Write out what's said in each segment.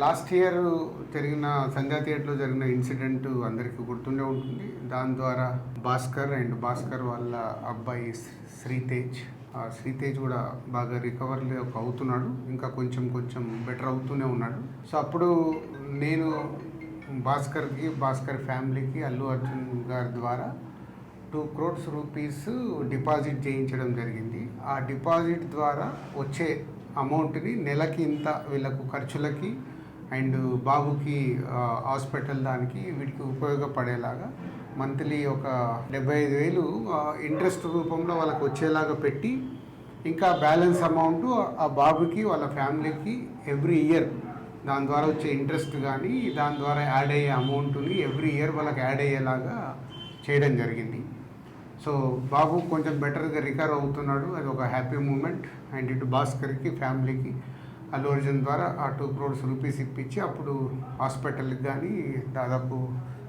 Last year జరిగిన సంధ్యా థియేటర్లో జరిగిన ఇన్సిడెంట్ అందరికీ గుర్తుండే ఉంటుంది. దాని ద్వారా భాస్కర్ వాళ్ళ అబ్బాయి శ్రీతేజ్ కూడా బాగా రికవర్లీ అవుతున్నాడు. ఇంకా కొంచెం బెటర్ అవుతూనే ఉన్నాడు. సో అప్పుడు నేను భాస్కర్ ఫ్యామిలీకి అల్లు అర్జున్ గారి ద్వారా 2 crores రూపీస్ డిపాజిట్ చేయించడం జరిగింది. ఆ డిపాజిట్ ద్వారా వచ్చే అమౌంట్ని నెలకి ఇంత వీళ్ళకు ఖర్చులకి అండ్ బాబుకి హాస్పిటల్ దానికి వీటికి ఉపయోగపడేలాగా మంత్లీ ఒక 75,000 ఇంట్రెస్ట్ రూపంలో వాళ్ళకి వచ్చేలాగా పెట్టి, ఇంకా బ్యాలెన్స్ అమౌంట్ ఆ బాబుకి వాళ్ళ ఫ్యామిలీకి ఎవ్రీ ఇయర్ దాని ద్వారా వచ్చే ఇంట్రెస్ట్ కానీ దాని ద్వారా యాడ్ అయ్యే అమౌంట్ని ఎవ్రీ ఇయర్ వాళ్ళకి యాడ్ అయ్యేలాగా చేయడం జరిగింది. సో బాబు కొంచెం బెటర్గా రికవర్ అవుతున్నాడు. అది ఒక హ్యాపీ మూమెంట్. అండ్ ఇటు భాస్కర్కి ఫ్యామిలీకి అల్లు అర్జున్ ద్వారా ఆ 2 crores రూపీస్ ఇప్పించి అప్పుడు హాస్పిటల్కి కానీ దాదాపు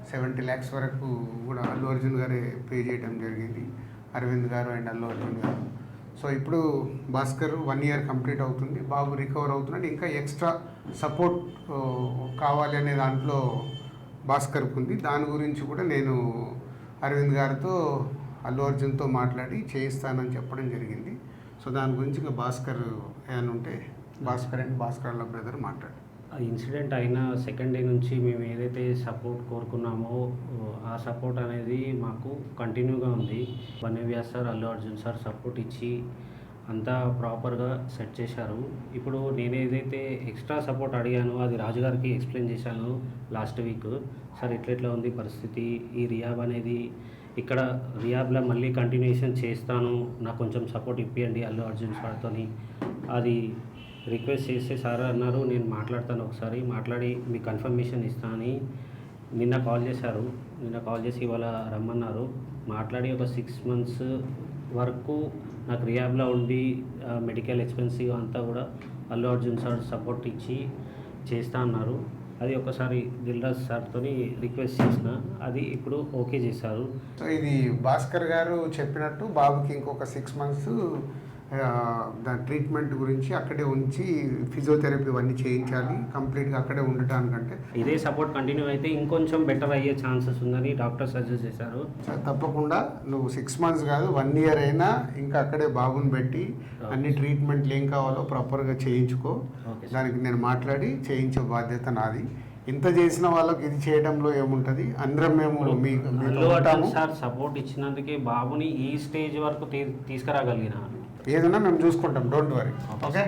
70 lakhs వరకు కూడా అల్లు అర్జున్ గారే పే చేయడం జరిగింది, అరవింద్ గారు అండ్ అల్లు అర్జున్ గారు. సో ఇప్పుడు భాస్కర్ 1 year కంప్లీట్ అవుతుంది, బాబు రికవర్ అవుతున్నాడు. ఇంకా ఎక్స్ట్రా సపోర్ట్ కావాలి అనే దాంట్లో భాస్కర్కి ఉంది. దాని గురించి కూడా నేను అరవింద్ గారితో అల్లు అర్జున్తో మాట్లాడి చేయిస్తానని చెప్పడం జరిగింది. సో దాని గురించి ఇంకా భాస్కర్ ఏమైనా ఉంటే భాస్కర్ వాళ్ళ బ్రదర్ మాట్లాడు. ఆ ఇన్సిడెంట్ అయిన సెకండ్ డే నుంచి మేము ఏదైతే సపోర్ట్ కోరుకున్నామో ఆ సపోర్ట్ అనేది మాకు కంటిన్యూగా ఉంది. వన్యవ్యాస్ sir, Allu Arjun sir support ఇచ్చి అంతా ప్రాపర్గా సెట్ చేశారు. ఇప్పుడు నేను ఏదైతే ఎక్స్ట్రా సపోర్ట్ అడిగానో అది రాజుగారికి ఎక్స్ప్లెయిన్ చేశాను లాస్ట్ వీక్. సార్ ఎట్లా ఉంది పరిస్థితి, ఈ రియాబ్ అనేది ఇక్కడ రియాబ్లో మళ్ళీ కంటిన్యూషన్ చేస్తాను, నాకు కొంచెం సపోర్ట్ ఇప్పియండి అల్లు అర్జున్ సార్తో అది రిక్వెస్ట్ చేస్తే సార్ అన్నారు నేను మాట్లాడతాను, ఒకసారి మాట్లాడి మీకు కన్ఫర్మేషన్ ఇస్తానని నిన్న కాల్ చేశారు. నిన్న కాల్ చేసి ఇవాళ రమ్మన్నారు. మాట్లాడి ఒక 6 months వరకు నాకు రియాబ్లో ఉండి మెడికల్ ఎక్స్పెన్సివ్ అంతా కూడా అల్లు అర్జున్ సార్ సపోర్ట్ ఇచ్చి చేస్తా అన్నారు. అది ఒకసారి దిల్రాజ్ సార్తో రిక్వెస్ట్ చేసిన, అది ఇప్పుడు ఓకే చేశారు. సో ఇది భాస్కర్ గారు చెప్పినట్టు బాబుకి ఇంకొక 6 months దాని ట్రీట్మెంట్ గురించి అక్కడే ఉంచి ఫిజియోథెరపీ ఇవన్నీ చేయించాలి, కంప్లీట్గా అక్కడే ఉండటానికంటే. ఇదే సపోర్ట్ కంటిన్యూ అయితే ఇంకొంచెం బెటర్ అయ్యే ఛాన్సెస్ ఉందని డాక్టర్ సజెస్ట్ చేశారు. తప్పకుండా నువ్వు 6 months కాదు 1 year అయినా ఇంకా అక్కడే బాబుని పెట్టి అన్ని ట్రీట్మెంట్లు ఏం కావాలో ప్రాపర్గా చేయించుకో. దానికి నేను మాట్లాడి చేయించే బాధ్యత నాది. ఇంత చేసిన వాళ్ళకి ఇది చేయడంలో ఏముంటుంది, అందరం మేము సార్ సపోర్ట్ ఇచ్చినందుకే బాబుని ఈ స్టేజ్ వరకు తీసుకురాగలిగిన ఏదైనా మేము చూసుకుంటాం, డోంట్ వరీ. ఓకే.